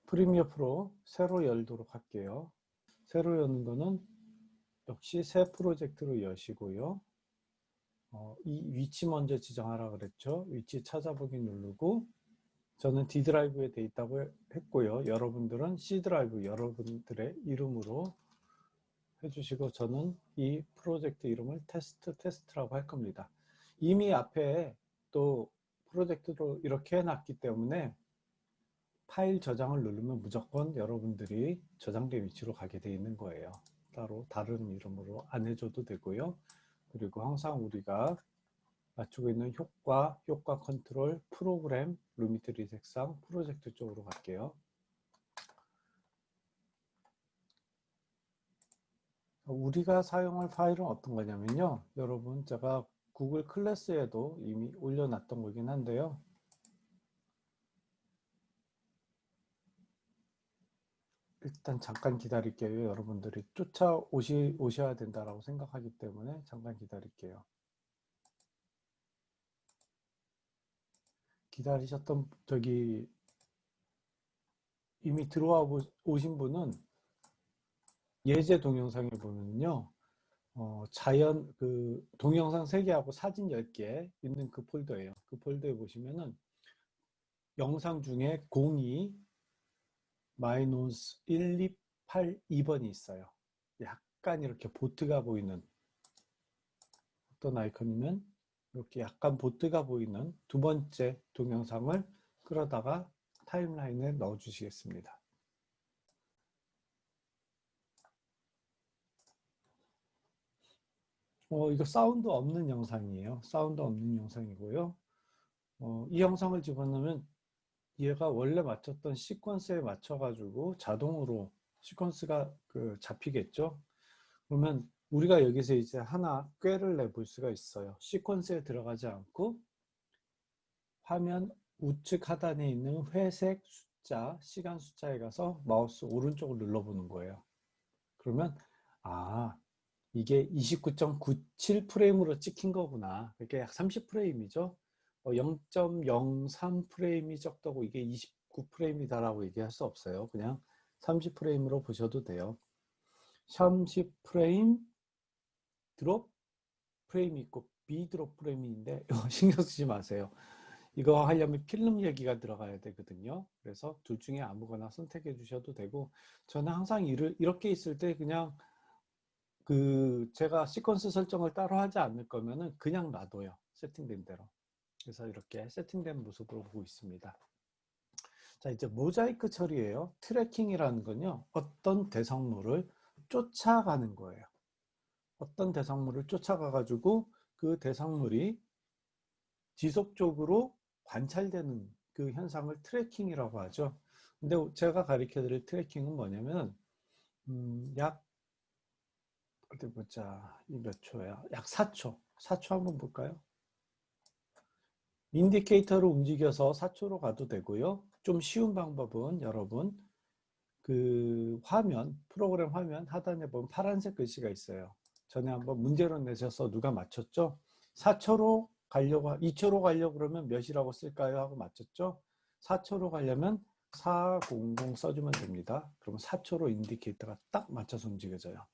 프리미어 프로 새로 열도록 할게요. 새로 여는 거는 역시 새 프로젝트로 여시고요. 이 위치 먼저 지정하라 그랬죠. 위치 찾아보기 누르고 저는 D 드라이브에 돼 있다고 했고요. 여러분들은 C 드라이브 여러분들의 이름으로 해주시고 저는 이 프로젝트 이름을 테스트라고 할 겁니다. 이미 앞에 또 프로젝트로 이렇게 해놨기 때문에 파일 저장을 누르면 무조건 여러분들이 저장된 위치로 가게 돼 있는 거예요. 따로 다른 이름으로 안 해줘도 되고요. 그리고 항상 우리가 맞추고 있는 효과 컨트롤, 프로그램, 루미트리 색상, 프로젝트 쪽으로 갈게요. 우리가 사용할 파일은 어떤 거냐면요. 여러분 제가 구글 클래스에도 이미 올려놨던 거긴 한데요. 일단 잠깐 기다릴게요. 여러분들이 쫓아오셔야 된다고 생각하기 때문에 잠깐 기다릴게요. 기다리셨던 이미 들어와 오신 분은 예제 동영상에 보면요. 자연 동영상 3개하고 사진 10개 있는 그 폴더예요. 그 폴더에 보시면은 영상 중에 02-1282번이 있어요. 약간 이렇게 보트가 보이는 어떤 아이콘이면 이렇게 약간 보트가 보이는 두 번째 동영상을 끌어다가 타임라인에 넣어 주시겠습니다. 이거 사운드 없는 영상이에요. 사운드 없는 영상이고요. 이 영상을 집어넣으면 얘가 원래 맞췄던 시퀀스에 맞춰가지고 자동으로 시퀀스가 잡히겠죠. 그러면 우리가 여기서 이제 하나 꾀를 내볼 수가 있어요. 시퀀스에 들어가지 않고 화면 우측 하단에 있는 회색 숫자, 시간 숫자에 가서 마우스 오른쪽을 눌러보는 거예요. 그러면 이게 29.97 프레임으로 찍힌 거구나. 이게 약 30 프레임이죠. 0.03 프레임이 적다고 이게 29 프레임이다라고 얘기할 수 없어요. 그냥 30 프레임으로 보셔도 돼요. 30 프레임 드롭 프레임이 있고 비드롭 프레임이 있는데 신경 쓰지 마세요. 이거 하려면 필름 얘기가 들어가야 되거든요. 그래서 둘 중에 아무거나 선택해 주셔도 되고 저는 항상 이렇게 있을 때 그냥 제가 시퀀스 설정을 따로 하지 않을 거면은 그냥 놔둬요. 세팅된 대로. 그래서 이렇게 세팅된 모습으로 보고 있습니다. 자, 이제 모자이크 처리예요. 트래킹이라는 건요. 어떤 대상물을 쫓아가는 거예요. 어떤 대상물을 쫓아가 가지고 그 대상물이 지속적으로 관찰되는 그 현상을 트래킹이라고 하죠. 근데 제가 가르쳐 드릴 트래킹은 뭐냐면 약 어디 보자. 이 몇 초야? 약 4초. 4초 한번 볼까요? 인디케이터를 움직여서 4초로 가도 되고요. 좀 쉬운 방법은 여러분 프로그램 화면 하단에 보면 파란색 글씨가 있어요. 전에 한번 문제로 내셔서 누가 맞췄죠? 4초로 가려고 2초로 가려고 그러면 몇이라고 쓸까요? 하고 맞췄죠? 4초로 가려면 400 써주면 됩니다. 그러면 4초로 인디케이터가 딱 맞춰서 움직여져요.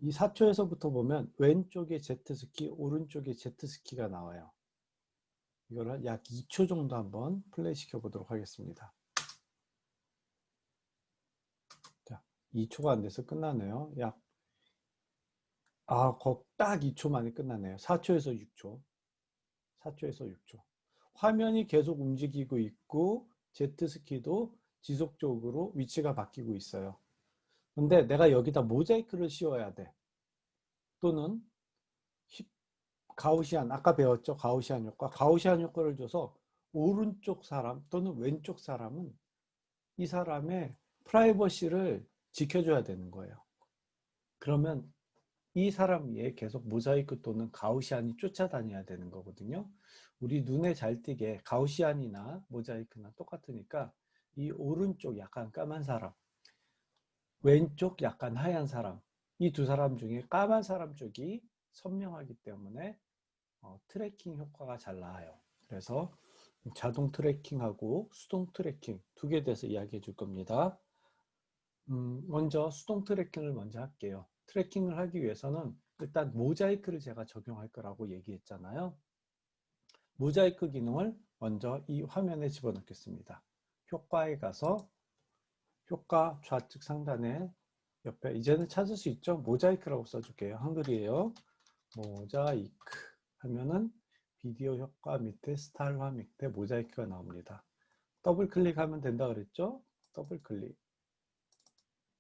이 4초에서부터 보면 왼쪽에 Z스키, 오른쪽에 Z스키가 나와요. 이거를 약 2초 정도 한번 플레이 시켜 보도록 하겠습니다. 자, 2초가 안 돼서 끝나네요. 딱 2초 만에 끝나네요. 4초에서 6초. 4초에서 6초. 화면이 계속 움직이고 있고 제트스키도 지속적으로 위치가 바뀌고 있어요. 근데 내가 여기다 모자이크를 씌워야 돼. 또는 가우시안, 아까 배웠죠? 가우시안 효과. 가우시안 효과를 줘서 오른쪽 사람 또는 왼쪽 사람은 이 사람의 프라이버시를 지켜줘야 되는 거예요. 그러면 이 사람 위에 계속 모자이크 또는 가우시안이 쫓아다녀야 되는 거거든요. 우리 눈에 잘 띄게 가우시안이나 모자이크나 똑같으니까 이 오른쪽 약간 까만 사람, 왼쪽 약간 하얀 사람, 이 두 사람 중에 까만 사람 쪽이 선명하기 때문에 트래킹 효과가 잘 나와요. 그래서 자동 트래킹하고 수동 트래킹 두 개에 대해서 이야기해 줄 겁니다. 먼저 수동 트래킹을 먼저 할게요. 트래킹을 하기 위해서는 일단 모자이크를 제가 적용할 거라고 얘기했잖아요. 모자이크 기능을 먼저 이 화면에 집어넣겠습니다. 효과에 가서 효과 좌측 상단에 옆에 이제는 찾을 수 있죠? 모자이크라고 써줄게요. 한글이에요. 모자이크 하면은 비디오 효과 밑에 스타일화 밑에 모자이크가 나옵니다. 더블 클릭하면 된다 그랬죠? 더블 클릭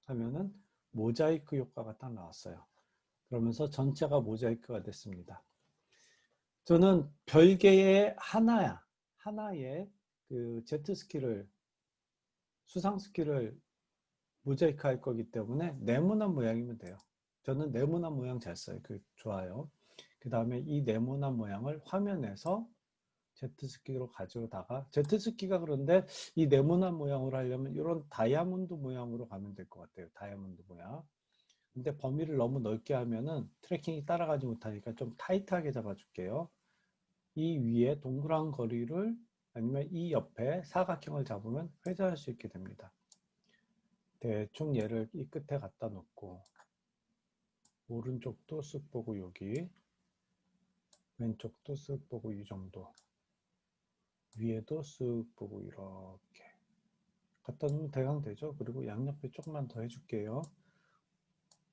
하면은 모자이크 효과가 딱 나왔어요. 그러면서 전체가 모자이크가 됐습니다. 저는 별개의 하나의 그 제트 스키를 수상 스키를 모자이크 할 거기 때문에 네모난 모양이면 돼요. 저는 네모난 모양 잘 써요. 그 좋아요. 그 다음에 이 네모난 모양을 화면에서 제트스키로 가져다가 제트스키가 그런데 이 네모난 모양으로 하려면 이런 다이아몬드 모양으로 가면 될 것 같아요. 다이아몬드 모양. 근데 범위를 너무 넓게 하면은 트래킹이 따라가지 못하니까 좀 타이트하게 잡아줄게요. 이 위에 동그란 거리를 아니면 이 옆에 사각형을 잡으면 회전할 수 있게 됩니다. 대충 얘를 이 끝에 갖다 놓고 오른쪽도 쓱 보고 여기 왼쪽도 쓱 보고 이 정도 위에도 쓱 보고 이렇게 갖다 놓으면 대강 되죠. 그리고 양옆에 조금만 더 해줄게요.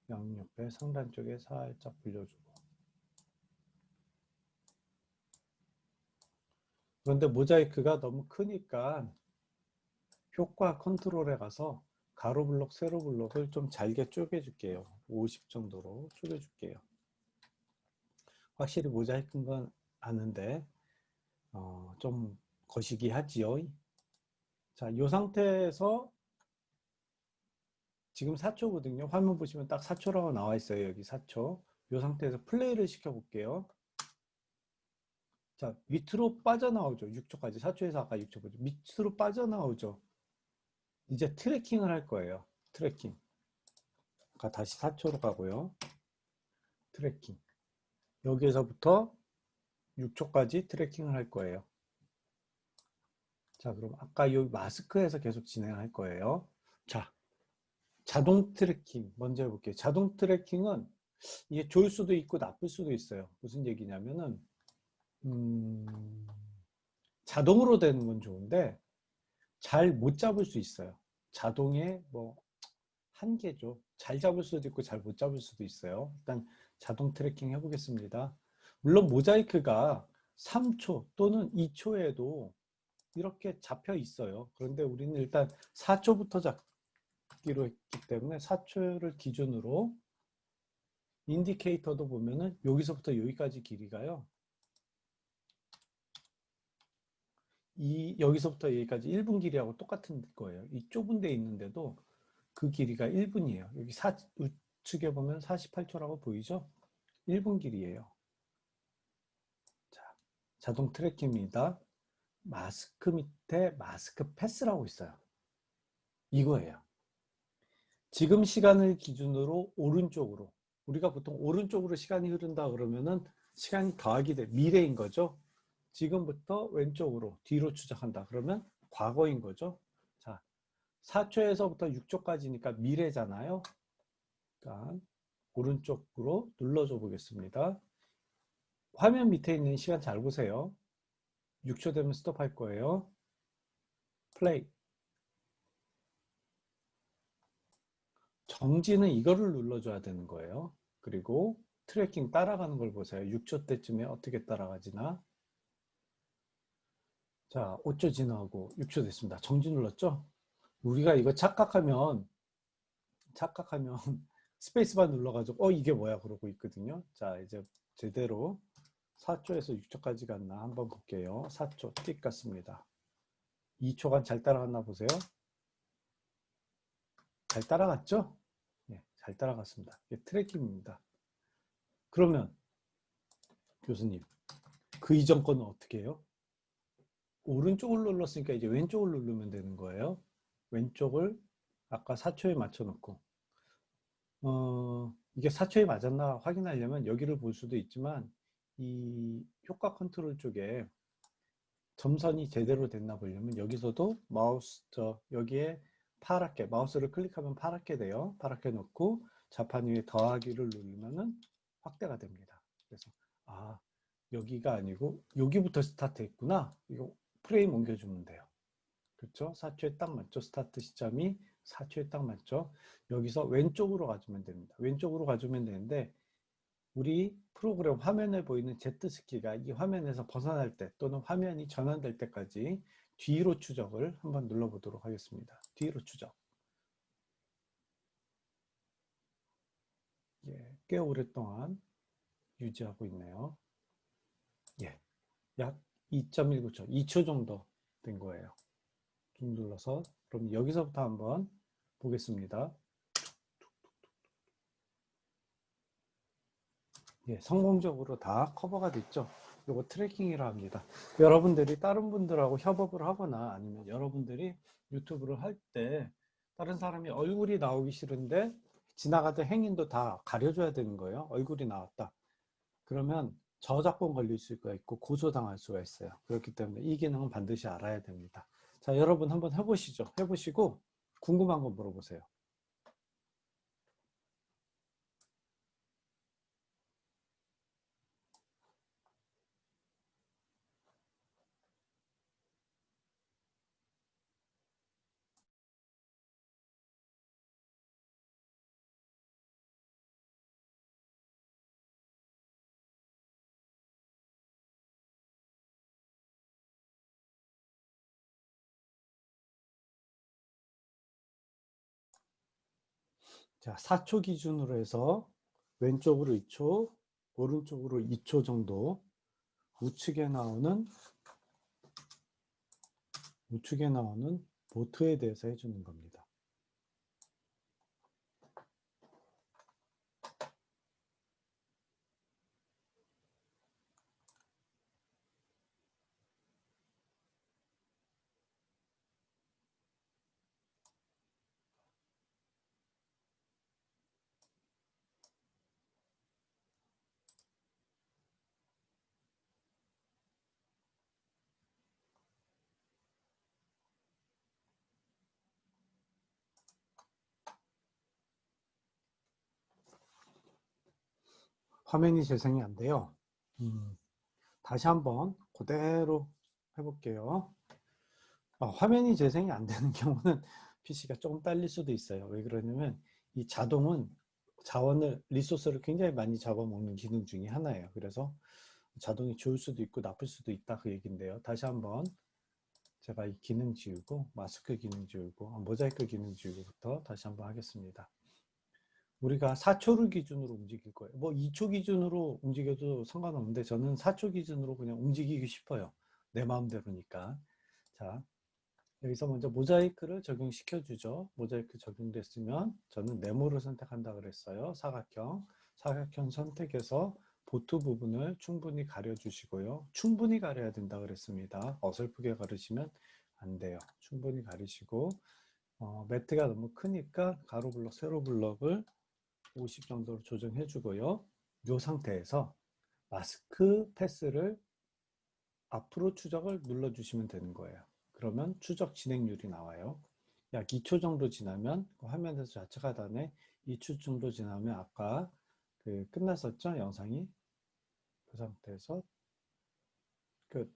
양옆에 상단 쪽에 살짝 불려주고. 그런데 모자이크가 너무 크니까 효과 컨트롤에 가서 가로 블록, 세로 블록을 좀 잘게 쪼개줄게요. 50 정도로 쪼개줄게요. 확실히 모자이크인 건 아는데 좀 거시기 하지요. 자, 이 상태에서 지금 4초거든요. 화면 보시면 딱 4초라고 나와 있어요. 여기 4초. 이 상태에서 플레이를 시켜 볼게요. 자, 밑으로 빠져나오죠. 6초까지. 4초에서 아까 6초 보죠. 밑으로 빠져나오죠. 이제 트래킹을 할 거예요. 트래킹. 아까 다시 4초로 가고요. 트래킹. 여기에서부터 6초까지 트래킹을 할 거예요. 자, 그럼 아까 이 마스크에서 계속 진행할 거예요. 자, 자동 트래킹 먼저 해볼게요. 자동 트래킹은 이게 좋을 수도 있고 나쁠 수도 있어요. 무슨 얘기냐면은 자동으로 되는 건 좋은데 잘 못 잡을 수 있어요. 자동의 뭐 한계죠. 잘 잡을 수도 있고 잘 못 잡을 수도 있어요. 일단 자동 트래킹 해보겠습니다. 물론 모자이크가 3초 또는 2초에도 이렇게 잡혀 있어요. 그런데 우리는 일단 4초부터 잡기로 했기 때문에 4초를 기준으로 인디케이터도 보면은 여기서부터 여기까지 길이가요. 여기서부터 여기까지 1분 길이하고 똑같은 거예요. 이 좁은 데 있는데도 그 길이가 1분이에요. 여기 우측에 보면 48초라고 보이죠? 1분 길이에요. 자, 자동 트래킹입니다. 마스크 밑에 마스크 패스라고 있어요. 이거예요. 지금 시간을 기준으로 오른쪽으로 우리가 보통 오른쪽으로 시간이 흐른다 그러면은 시간이 더하기 돼 미래인 거죠. 지금부터 왼쪽으로 뒤로 추적한다 그러면 과거인 거죠. 자, 4초에서부터 6초까지니까 미래잖아요. 그러니까 오른쪽으로 눌러줘 보겠습니다. 화면 밑에 있는 시간 잘 보세요. 6초 되면 스톱할 거예요. 플레이. 정지는 이거를 눌러줘야 되는 거예요. 그리고 트래킹 따라가는 걸 보세요. 6초 때쯤에 어떻게 따라가지나. 자, 5초 지나고 6초 됐습니다. 정지 눌렀죠? 우리가 이거 착각하면 스페이스바 눌러가지고 이게 뭐야 그러고 있거든요. 자, 이제 제대로 4초에서 6초까지 갔나 한번 볼게요. 4초 띡 갔습니다. 2초간 잘 따라갔나 보세요. 잘 따라갔죠? 네, 잘 따라갔습니다. 이게 트래킹입니다. 그러면 교수님, 그 이전 거는 어떻게 해요? 오른쪽을 눌렀으니까 이제 왼쪽을 누르면 되는 거예요. 왼쪽을 아까 4초에 맞춰 놓고 이게 4초에 맞았나 확인하려면 여기를 볼 수도 있지만 이 효과 컨트롤 쪽에 점선이 제대로 됐나 보려면 여기서도 마우스 여기에 파랗게 마우스를 클릭하면 파랗게 돼요. 파랗게 놓고 자판 위에 더하기를 누르면은 확대가 됩니다. 그래서 아 여기가 아니고 여기부터 스타트 했구나. 이거 프레임 옮겨주면 돼요. 그렇죠? 4초에 딱 맞죠? 스타트 시점이 4초에 딱 맞죠? 여기서 왼쪽으로 가주면 됩니다. 왼쪽으로 가주면 되는데 우리 프로그램 화면에 보이는 Z스키가 이 화면에서 벗어날 때 또는 화면이 전환될 때까지 뒤로 추적을 한번 눌러보도록 하겠습니다. 뒤로 추적. 예, 꽤 오랫동안 유지하고 있네요. 예, 약 2.19초, 2초 정도 된 거예요. 좀 눌러서 그럼 여기서부터 한번 보겠습니다. 예, 성공적으로 다 커버가 됐죠. 이거 트래킹이라 합니다. 여러분들이 다른 분들하고 협업을 하거나 아니면 여러분들이 유튜브를 할 때 다른 사람이 얼굴이 나오기 싫은데 지나가던 행인도 다 가려줘야 되는 거예요. 얼굴이 나왔다. 그러면 저작권 걸릴 수가 있고 고소당할 수가 있어요. 그렇기 때문에 이 기능은 반드시 알아야 됩니다. 자, 여러분 한번 해보시죠. 해보시고 궁금한 거 물어보세요. 자, 4초 기준으로 해서 왼쪽으로 2초, 오른쪽으로 2초 정도 우측에 나오는 보트에 대해서 해주는 겁니다. 화면이 재생이 안 돼요. 다시 한번 그대로 해볼게요. 화면이 재생이 안 되는 경우는 PC가 조금 딸릴 수도 있어요. 왜 그러냐면 이 자동은 리소스를 굉장히 많이 잡아먹는 기능 중에 하나예요. 그래서 자동이 좋을 수도 있고 나쁠 수도 있다 그 얘기인데요. 다시 한번 제가 이 기능 지우고 마스크 기능 지우고 모자이크 기능 지우고부터 다시 한번 하겠습니다. 우리가 4초를 기준으로 움직일 거예요. 뭐 2초 기준으로 움직여도 상관없는데 저는 4초 기준으로 그냥 움직이기 싶어요. 내 마음대로니까. 자, 여기서 먼저 모자이크를 적용시켜 주죠. 모자이크 적용됐으면 저는 네모를 선택한다 그랬어요. 사각형 선택해서 보트 부분을 충분히 가려 주시고요. 충분히 가려야 된다 그랬습니다. 어설프게 가르시면 안 돼요. 충분히 가리시고 매트가 너무 크니까 가로 블럭, 세로 블럭을 50 정도로 조정해 주고요. 이 상태에서 마스크 패스를 앞으로 추적을 눌러주시면 되는 거예요. 그러면 추적 진행률이 나와요. 약 2초 정도 지나면 화면에서 좌측 하단에 2초 정도 지나면 아까 끝났었죠? 영상이. 그 상태에서 끝.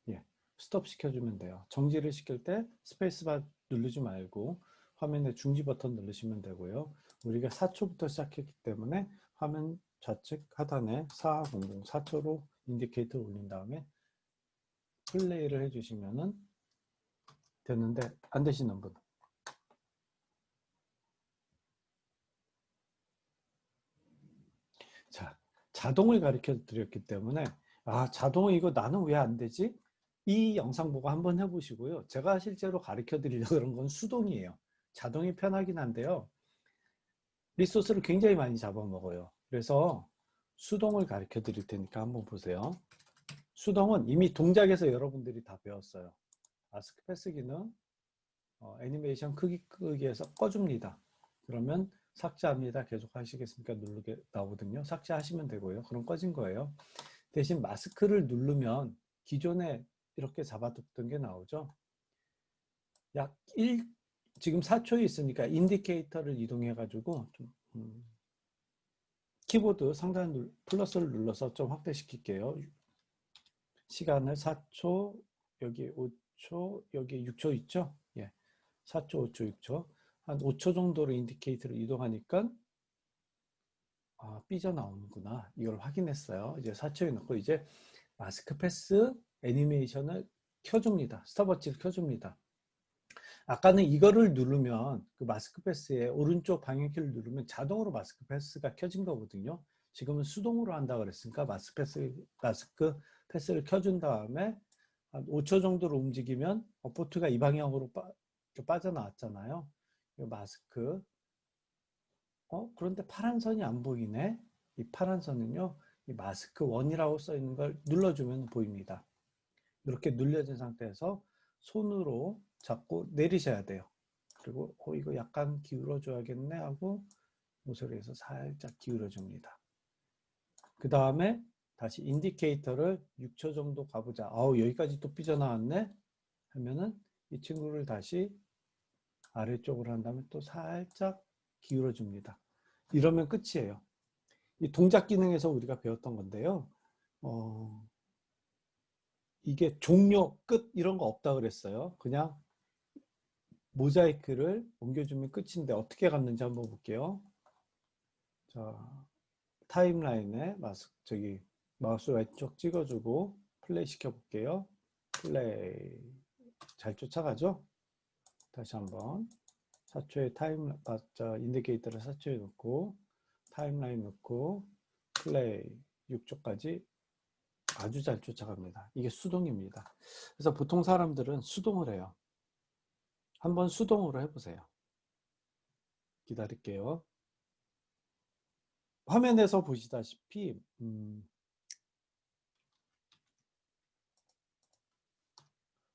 예, 스톱 시켜주면 돼요. 정지를 시킬 때 스페이스바 누르지 말고 화면의 중지 버튼 누르시면 되고요. 우리가 4초부터 시작했기 때문에 화면 좌측 하단에 4000 4초로 인디케이터를 올린 다음에 플레이를 해주시면 되는데 안 되시는 분. 자, 자동을 가르쳐 드렸기 때문에 자동 이거 나는 왜 안 되지? 이 영상 보고 한번 해보시고요. 제가 실제로 가르쳐 드리려고 그런 건 수동이에요. 자동이 편하긴 한데요. 리소스를 굉장히 많이 잡아먹어요. 그래서 수동을 가르쳐 드릴 테니까 한번 보세요. 수동은 이미 동작에서 여러분들이 다 배웠어요. 마스크 패스 기능, 애니메이션 크기에서 꺼줍니다. 그러면 삭제합니다. 계속 하시겠습니까? 누르게 나오거든요. 삭제하시면 되고요. 그럼 꺼진 거예요. 대신 마스크를 누르면 기존에 이렇게 잡아뒀던 게 나오죠. 약 지금 4초에 있으니까 인디케이터를 이동해 가지고 좀 키보드 상단 플러스를 눌러서 좀 확대시킬게요. 시간을 4초, 여기 5초, 여기 6초 있죠? 예. 4초, 5초, 6초. 한 5초 정도로 인디케이터를 이동하니까 삐져나오는구나. 이걸 확인했어요. 이제 4초에 넣고 이제 마스크 패스 애니메이션을 켜줍니다. 스톱워치를 켜줍니다. 아까는 이거를 누르면 그 마스크 패스의 오른쪽 방향키를 누르면 자동으로 마스크 패스가 켜진 거거든요. 지금은 수동으로 한다 그랬으니까 마스크 패스를 켜준 다음에 한 5초 정도로 움직이면 포트가 이 방향으로 빠져나왔잖아요. 이 마스크. 그런데 파란 선이 안 보이네. 이 파란 선은요, 이 마스크 1이라고 써 있는 걸 눌러주면 보입니다. 이렇게 눌려진 상태에서 손으로 잡고 내리셔야 돼요. 그리고 이거 약간 기울여 줘야겠네 하고 모서리에서 살짝 기울여 줍니다. 그 다음에 다시 인디케이터를 6초 정도 가보자. 여기까지 또 삐져나왔네 하면은 이 친구를 다시 아래쪽으로 한 다음에 또 살짝 기울여 줍니다. 이러면 끝이에요. 이 동작 기능에서 우리가 배웠던 건데요. 이게 종료, 끝 이런 거 없다 그랬어요. 그냥 모자이크를 옮겨주면 끝인데 어떻게 갔는지 한번 볼게요. 자, 타임라인에 마우스 왼쪽 찍어주고 플레이 시켜볼게요. 플레이. 잘 쫓아가죠? 다시 한번 4초에 인디케이터를 4초에 놓고 타임라인 놓고 플레이 6초까지 아주 잘 쫓아갑니다. 이게 수동입니다. 그래서 보통 사람들은 수동을 해요. 한번 수동으로 해보세요. 기다릴게요. 화면에서 보시다시피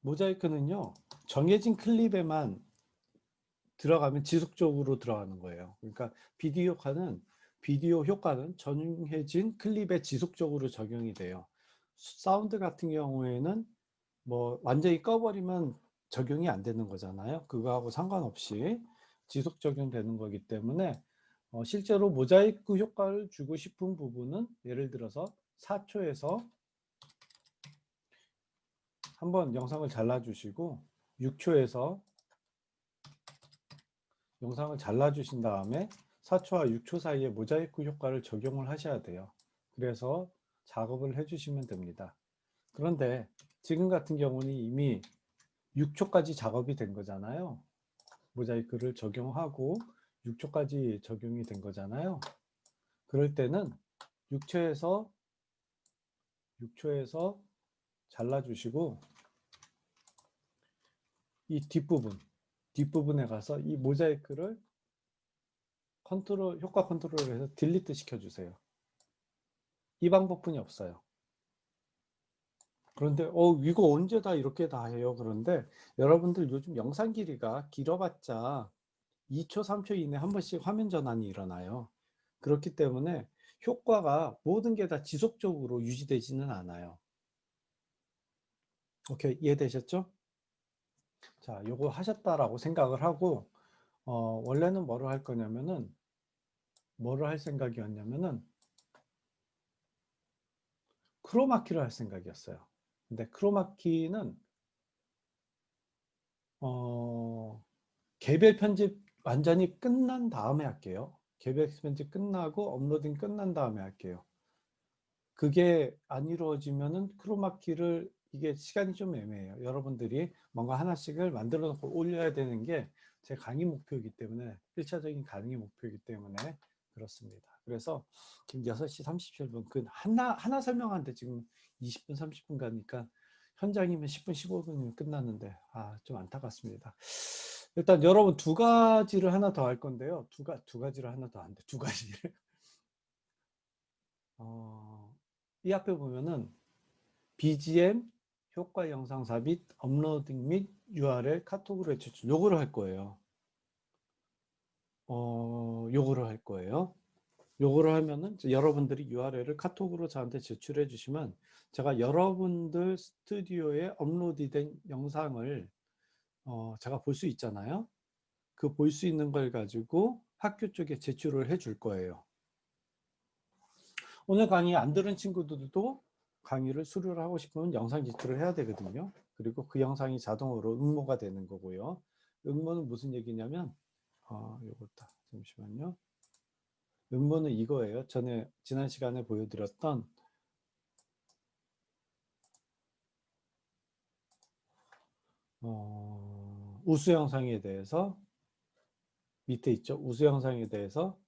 모자이크는요, 정해진 클립에만 들어가면 지속적으로 들어가는 거예요. 그러니까 비디오 효과는 정해진 클립에 지속적으로 적용이 돼요. 사운드 같은 경우에는 뭐 완전히 꺼버리면 적용이 안 되는 거잖아요. 그거하고 상관없이 지속 적용되는 거기 때문에 실제로 모자이크 효과를 주고 싶은 부분은 예를 들어서 4초에서 한번 영상을 잘라주시고 6초에서 영상을 잘라주신 다음에 4초와 6초 사이에 모자이크 효과를 적용을 하셔야 돼요. 그래서 작업을 해주시면 됩니다. 그런데 지금 같은 경우는 이미 6초까지 작업이 된 거잖아요. 모자이크를 적용하고 6초까지 적용이 된 거잖아요. 그럴 때는 6초에서 잘라주시고 이 뒷부분에 가서 이 모자이크를 효과 컨트롤을 해서 딜리트 시켜주세요. 이 방법뿐이 없어요. 그런데 이거 언제 다 이렇게 다 해요? 그런데 여러분들 요즘 영상 길이가 길어봤자 2초, 3초 이내 한 번씩 화면 전환이 일어나요. 그렇기 때문에 효과가 모든 게 다 지속적으로 유지되지는 않아요. 오케이, 이해되셨죠? 자, 요거 하셨다라고 생각을 하고 원래는 뭐를 할 거냐면은 뭐를 할 생각이었냐면은 크로마키를 할 생각이었어요. 근데 크로마키는 개별 편집 완전히 끝난 다음에 할게요. 개별 편집 끝나고 업로딩 끝난 다음에 할게요. 그게 안 이루어지면은 크로마키를 이게 시간이 좀 애매해요. 여러분들이 뭔가 하나씩을 만들어 놓고 올려야 되는 게 제 강의 목표이기 때문에 1차적인 강의 목표이기 때문에 그렇습니다. 그래서 지금 6시 37분 그 하나 설명하는데 지금 20분 30분 가니까 현장이면 10분 15분이면 끝났는데 좀 안타깝습니다. 일단 여러분 두 가지를 하나 더 할 건데요. 두 가지를 하나 더 하는데 두 가지를 이 앞에 보면은 BGM, 효과 영상 삽입, 업로딩 및 URL 카톡으로 제출 요거를 할 거예요. 요거를 할 거예요. 요거를 하면은 여러분들이 URL을 카톡으로 저한테 제출해 주시면 제가 여러분들 스튜디오에 업로드된 영상을 제가 볼 수 있잖아요. 그 볼 수 있는 걸 가지고 학교 쪽에 제출을 해 줄 거예요. 오늘 강의 안 들은 친구들도 강의를 수료를 하고 싶으면 영상 제출을 해야 되거든요. 그리고 그 영상이 자동으로 응모가 되는 거고요. 응모는 무슨 얘기냐면 요거다. 잠시만요. 응모는 이거예요. 전에 지난 시간에 보여드렸던 우수 영상에 대해서 밑에 있죠. 우수 영상에 대해서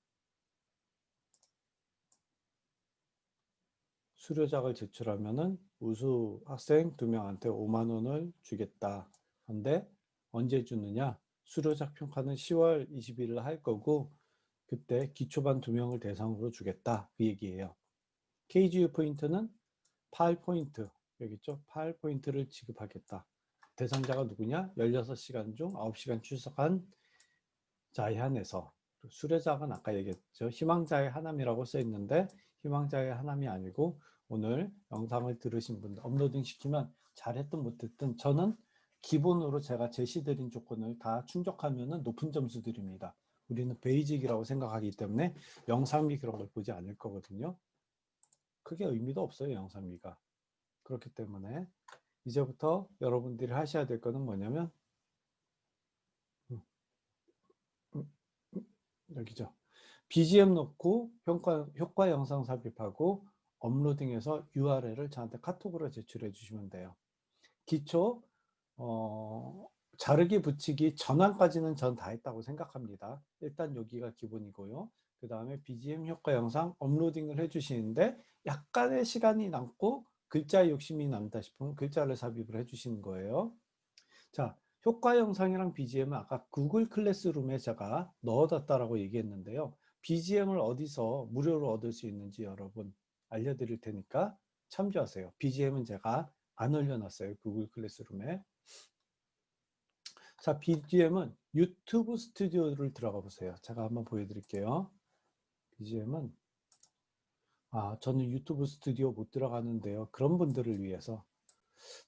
수료작을 제출하면은 우수 학생 2명한테 5만 원을 주겠다. 근데 언제 주느냐? 수료작 평가는 10월 20일 할 거고 그때 기초반 2명을 대상으로 주겠다. 그 얘기예요. KGU 포인트는 8포인트 여기 있죠. 8포인트를 지급하겠다. 대상자가 누구냐? 16시간 중 9시간 출석한 자에 한해서. 수료작은 아까 얘기했죠. 희망자의 하남이라고 써 있는데 희망자의 하남이 아니고 오늘 영상을 들으신 분들 업로딩 시키면 잘했든 못했든 저는 기본으로 제가 제시드린 조건을 다 충족하면 높은 점수 드립니다. 우리는 베이직이라고 생각하기 때문에 영상미 그런 걸 보지 않을 거거든요. 크게 의미도 없어요, 영상미가. 그렇기 때문에 이제부터 여러분들이 하셔야 될 거는 뭐냐면 여기죠. BGM 넣고 효과 영상 삽입하고 업로딩해서 URL을 저한테 카톡으로 제출해 주시면 돼요. 기초 자르기 붙이기 전환까지는 전 다 했다고 생각합니다. 일단 여기가 기본이고요. 그 다음에 BGM 효과 영상 업로딩을 해 주시는데 약간의 시간이 남고 글자 욕심이 남다 싶으면 글자를 삽입을 해 주시는 거예요. 자, 효과 영상이랑 BGM은 아까 구글 클래스룸에 제가 넣어뒀다라고 얘기했는데요. BGM을 어디서 무료로 얻을 수 있는지 여러분 알려드릴 테니까 참조하세요. BGM은 제가 안 올려놨어요. 구글 클래스룸에. 자, BGM은 유튜브 스튜디오를 들어가 보세요. 제가 한번 보여드릴게요. BGM은 저는 유튜브 스튜디오 못 들어가는데요. 그런 분들을 위해서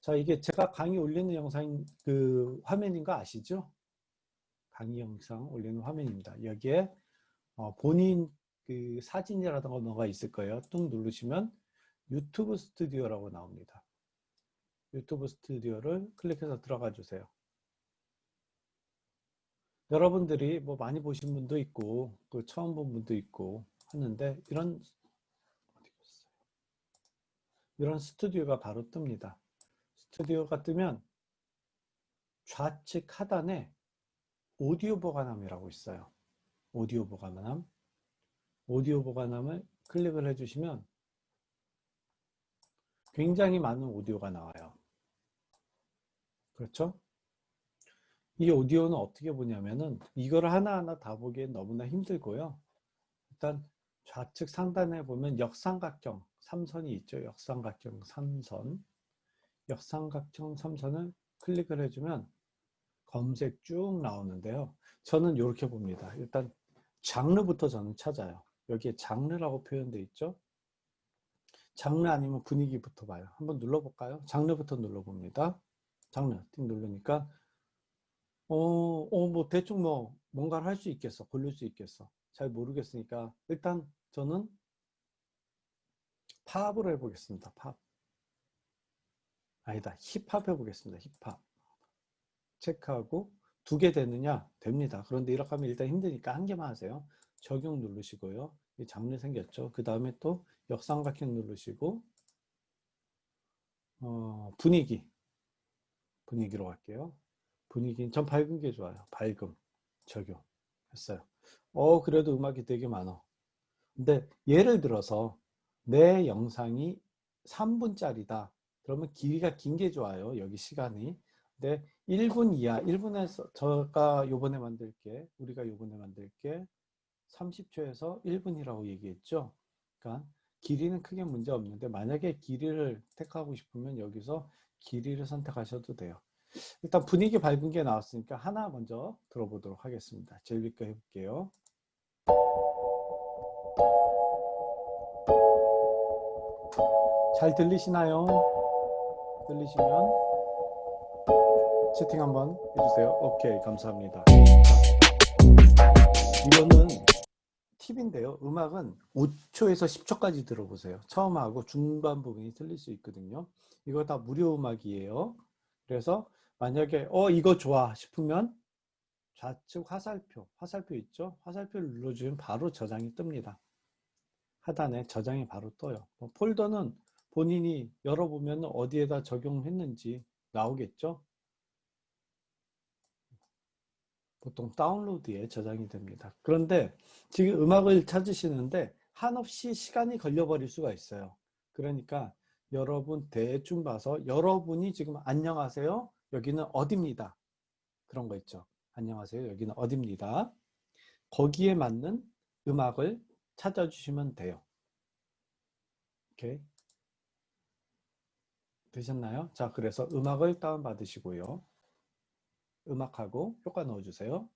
자, 이게 제가 강의 올리는 영상 그 화면인 거 아시죠? 강의 영상 올리는 화면입니다. 여기에 본인 그 사진이라든가 뭐가 있을 거예요. 뚝 누르시면 유튜브 스튜디오라고 나옵니다. 유튜브 스튜디오를 클릭해서 들어가 주세요. 여러분들이 뭐 많이 보신 분도 있고 또 처음 본 분도 있고 하는데 이런 스튜디오가 바로 뜹니다. 스튜디오가 뜨면 좌측 하단에 오디오 보관함이라고 있어요. 오디오 보관함. 오디오 보관함을 클릭을 해주시면 굉장히 많은 오디오가 나와요. 그렇죠? 이 오디오는 어떻게 보냐면은 이거를 하나하나 다 보기엔 너무나 힘들고요. 일단 좌측 상단에 보면 역삼각형 3선이 있죠. 역삼각형 3선. 역삼각형 3선을 클릭을 해주면 검색 쭉 나오는데요. 저는 이렇게 봅니다. 일단 장르부터 저는 찾아요. 여기에 장르라고 표현되어 있죠. 장르 아니면 분위기부터 봐요. 한번 눌러볼까요? 장르부터 눌러봅니다. 장르 띵 누르니까 뭐 대충 뭐 뭔가를 할 수 있겠어. 고를 수 있겠어. 잘 모르겠으니까 일단 저는 팝으로 해보겠습니다. 팝. 아니다. 힙합 해보겠습니다. 힙합. 체크하고 2개 되느냐? 됩니다. 그런데 이렇게 하면 일단 힘드니까 1개만 하세요. 적용 누르시고요. 이 장르 생겼죠. 그 다음에 또 역삼각형 누르시고 분위기로 갈게요. 분위기는 전 밝은 게 좋아요. 밝음 적용 했어요. 그래도 음악이 되게 많아. 근데 예를 들어서 내 영상이 3분짜리다. 그러면 길이가 긴 게 좋아요. 여기 시간이. 근데 1분 이하, 1분에서 우리가 요번에 만들게 30초에서 1분이라고 얘기했죠. 그러니까 길이는 크게 문제 없는데 만약에 길이를 택하고 싶으면 여기서 길이를 선택하셔도 돼요. 일단 분위기 밝은 게 나왔으니까 하나 먼저 들어보도록 하겠습니다. 제일 위거 해볼게요. 잘 들리시나요? 들리시면 채팅 한번 해주세요. 오케이, 감사합니다. 이거는 팁인데요. 음악은 5초에서 10초까지 들어보세요. 처음하고 중반 부분이 틀릴 수 있거든요. 이거 다 무료 음악이에요. 그래서 만약에 이거 좋아 싶으면 좌측 화살표 있죠? 화살표를 눌러주면 바로 저장이 뜹니다. 하단에 저장이 바로 떠요. 폴더는 본인이 열어보면 어디에다 적용했는지 나오겠죠? 보통 다운로드에 저장이 됩니다. 그런데 지금 음악을 찾으시는데 한없이 시간이 걸려버릴 수가 있어요. 그러니까 여러분 대충 봐서 여러분이 지금 안녕하세요. 여기는 어디입니다. 그런 거 있죠. 안녕하세요. 여기는 어디입니다. 거기에 맞는 음악을 찾아주시면 돼요. 오케이. 되셨나요? 자, 그래서 음악을 다운받으시고요. 음악하고 효과 넣어주세요.